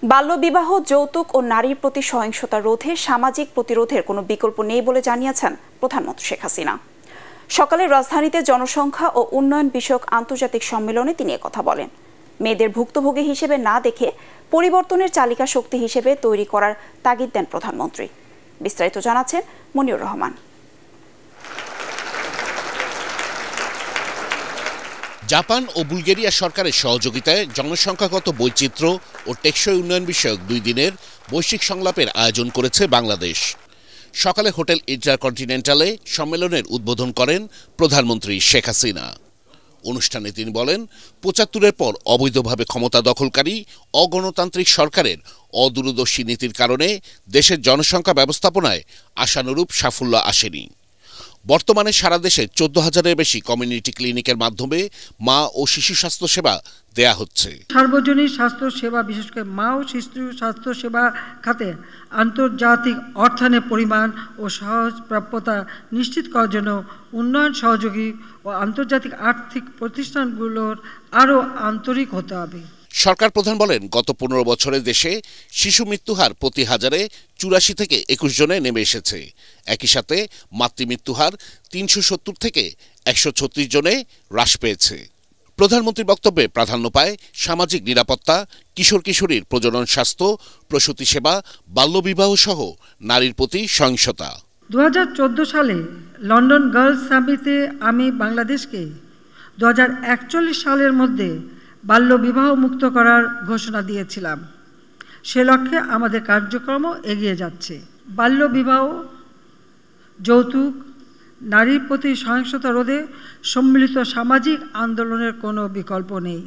বাল্যবিবাহ, যৌতুক ও নারীর প্রতি সহিংসতা রোধে সামাজিক প্রতিরোধের কোনো বিকল্প নেই বলে জানিয়েছেন প্রধানমন্ত্রী শেখ হাসিনা। সকালে রাজধানীতে জনসংখ্যা ও উন্নয়ন বিষয়ক আন্তর্জাতিক সম্মেলনে তিনি একথা বলেন। মেয়েদের ভুক্তভোগী হিসেবে না দেখে পরিবর্তনের চালিকা শক্তি হিসেবে তৈরি করার তাগিদ দেন প্রধানমন্ত্রী। বিস্তারিত জানাচ্ছেন মনিউর রহমান। জাপান ও বুলগেরিয়া সরকারের সহযোগিতায় জনসংখ্যাগত বৈচিত্র্য ও টেকসই উন্নয়ন বিষয়ক 2 দিনের বৈশ্বিক সংলাপের আয়োজন করেছে বাংলাদেশ। সকালে হোটেল ইন্টারকন্টিনেন্টালে সম্মেলনের উদ্বোধন করেন প্রধানমন্ত্রী শেখ হাসিনা। অনুষ্ঠানে তিনি বলেন, ৭৫-এর পর অবৈধভাবে ক্ষমতা দখলকারী অগণতান্ত্রিক সরকারের অদূরদর্শী নীতির কারণে দেশের জনসংখ্যা ব্যবস্থাপনায় আশানুরূপ সাফল্য আসেনি। বর্তমানে সারা দেশে ১৪,০০০-এর বেশি কমিউনিটি ক্লিনিকের মাধ্যমে মা ও শিশু স্বাস্থ্য সেবা দেয়া হচ্ছে। সার্বজনীন স্বাস্থ্য সেবা, বিশেষ করে মা ও শিশু স্বাস্থ্য সেবা খাতে আন্তর্জাতিক অর্থায়নের পরিমাণ ও সহজ প্রাপ্যতা নিশ্চিত করার জন্য উন্নয়ন সহযোগী ও আন্তর্জাতিক আর্থিক প্রতিষ্ঠানগুলোর আরও আন্তরিক হতে হবে। সরকার প্রধান বলেন, গত ১৫ বছরে দেশে শিশু মৃত্যুহার প্রতি হাজারে ৮৪ থেকে ২১ জনে নেমে এসেছে। একই সাথে মাতৃমৃত্যুহার ৩৭০ থেকে ১৩৬ জনে হ্রাস পেয়েছে। প্রধানমন্ত্রীর বক্তব্যে প্রাধান্য পায় সামাজিক নিরাপত্তা, কিশোর কিশোরীর প্রজনন স্বাস্থ্য, প্রসূতি সেবা, বাল্যবিবাহ সহ নারীর প্রতি সহিংসতা। ২০১৪ সালে লন্ডন গার্লস সামিটে আমি বাংলাদেশকে ২০৪১ সালের মধ্যে বাল্যবিবাহ মুক্ত করার ঘোষণা দিয়েছিলাম। সে লক্ষ্যে আমাদের কার্যক্রমও এগিয়ে যাচ্ছে। বাল্যবিবাহ, যৌতুক, নারীর প্রতি সহিংসতা রোধে সম্মিলিত সামাজিক আন্দোলনের কোনো বিকল্প নেই।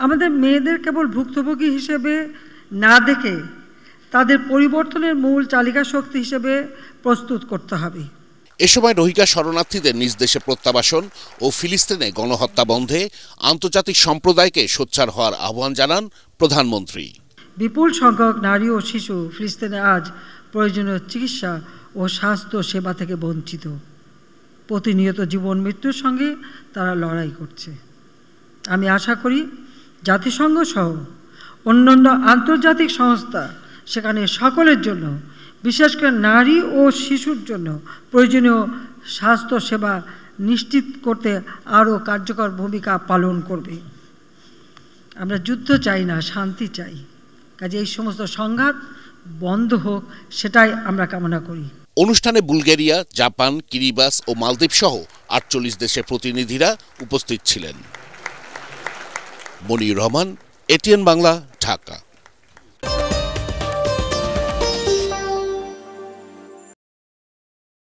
আমাদের মেয়েদের কেবল ভুক্তভোগী হিসেবে না দেখে তাদের পরিবর্তনের মূল চালিকা শক্তি হিসেবে প্রস্তুত করতে হবে। এ সময় রোহিঙ্গা শরণার্থীদের নিজ দেশে প্রত্যাবাসন ও ফিলিস্তিনে গণহত্যা বন্ধে আন্তর্জাতিক সম্প্রদায়কে সোচ্চার হওয়ার আহ্বান জানান প্রধানমন্ত্রী। বিপুল সংখ্যক নারী ও শিশু ফিলিস্তিনে আজ প্রয়োজনীয় চিকিৎসা ও স্বাস্থ্য সেবা থেকে বঞ্চিত। প্রতিনিয়ত জীবন মৃত্যুর সঙ্গে তারা লড়াই করছে। আমি আশা করি জাতিসংঘ সহ অন্যান্য আন্তর্জাতিক সংস্থা সেখানে সকলের জন্য, বিশেষ করে নারী ও শিশুর জন্য প্রয়োজনীয় স্বাস্থ্য সেবা নিশ্চিত করতে আরও কার্যকর ভূমিকা পালন করবে। আমরা যুদ্ধ চাই না, শান্তি চাই। কাজে এই সমস্ত সংঘাত বন্ধ হোক, সেটাই আমরা কামনা করি। অনুষ্ঠানে বুলগেরিয়া, জাপান, কিরিবাস ও মালদ্বীপ সহ ৪৮ দেশের প্রতিনিধিরা উপস্থিত ছিলেন। মনিউর রহমান, এটিএন বাংলা, ঢাকা।